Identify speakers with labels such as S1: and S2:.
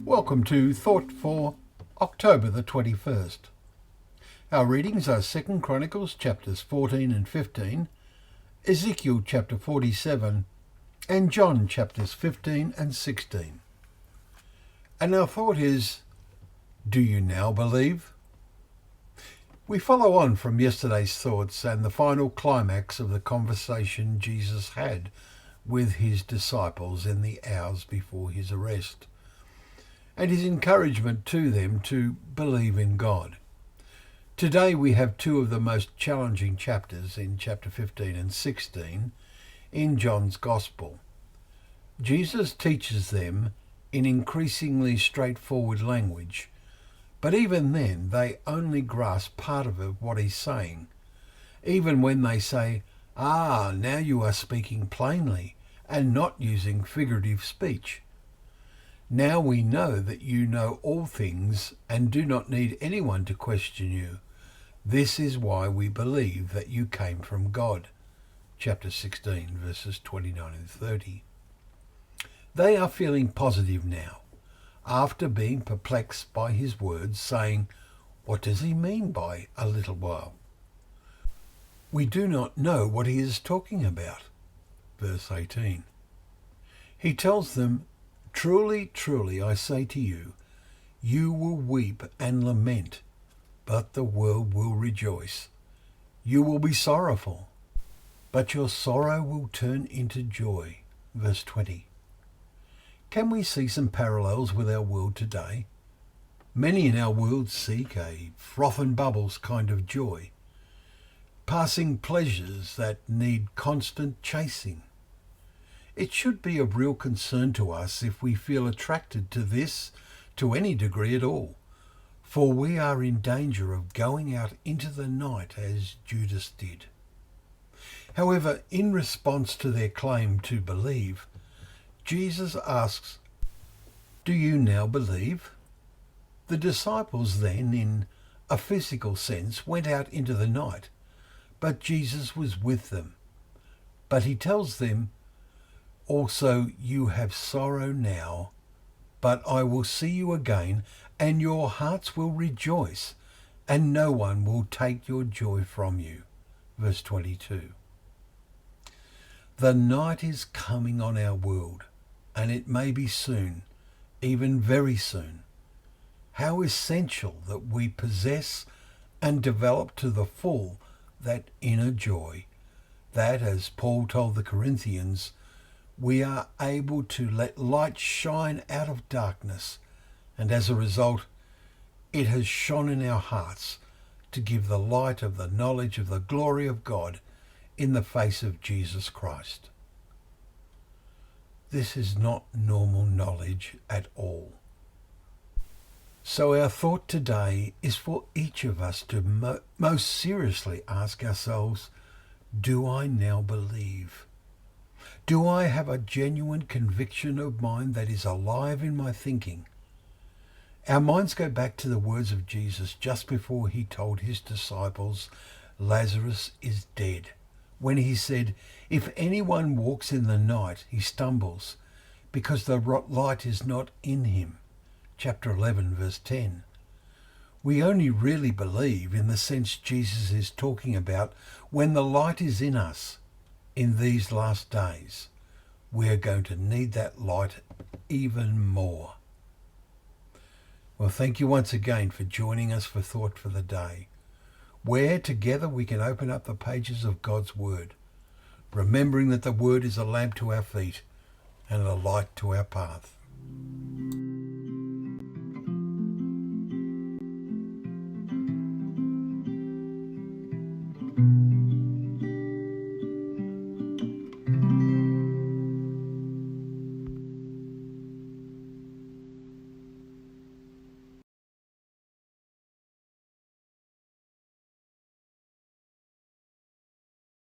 S1: Welcome to Thought for October the 21st. Our readings are 2 Chronicles chapters 14 and 15, Ezekiel chapter 47, and John chapters 15 and 16. And our thought is, do you now believe? We follow on from yesterday's thoughts and the final climax of the conversation Jesus had with his disciples in the hours before his arrest, and his encouragement to them to believe in God. Today we have two of the most challenging chapters in chapter 15 and 16 in John's Gospel. Jesus teaches them in increasingly straightforward language, but even then they only grasp part of what he's saying. Even when they say, now you are speaking plainly and not using figurative speech. Now we know that you know all things and do not need anyone to question you. This is why we believe that you came from God. Chapter 16, verses 29 and 30. They are feeling positive now, after being perplexed by his words, saying, what does he mean by a little while? We do not know what he is talking about. Verse 18. He tells them, truly, truly, I say to you, you will weep and lament, but the world will rejoice. You will be sorrowful, but your sorrow will turn into joy. Verse 20. Can we see some parallels with our world today? Many in our world seek a froth and bubbles kind of joy, passing pleasures that need constant chasing. It should be of real concern to us if we feel attracted to this to any degree at all, for we are in danger of going out into the night as Judas did. However, in response to their claim to believe, Jesus asks, do you now believe? The disciples then, in a physical sense, went out into the night, but Jesus was with them. But he tells them, also, you have sorrow now, but I will see you again, and your hearts will rejoice, and no one will take your joy from you. Verse 22. The night is coming on our world, and it may be soon, even very soon. How essential that we possess and develop to the full that inner joy, that, as Paul told the Corinthians, we are able to let light shine out of darkness, and as a result, it has shone in our hearts to give the light of the knowledge of the glory of God in the face of Jesus Christ. This is not normal knowledge at all. So our thought today is for each of us to most seriously ask ourselves, do I now believe? Do I have a genuine conviction of mine that is alive in my thinking? Our minds go back to the words of Jesus just before he told his disciples, Lazarus is dead, when he said, if anyone walks in the night, he stumbles, because the light is not in him. Chapter 11, verse 10. We only really believe in the sense Jesus is talking about when the light is in us. In these last days, we are going to need that light even more. Well, thank you once again for joining us for Thought for the Day, where together we can open up the pages of God's Word, remembering that the Word is a lamp to our feet and a light to our path.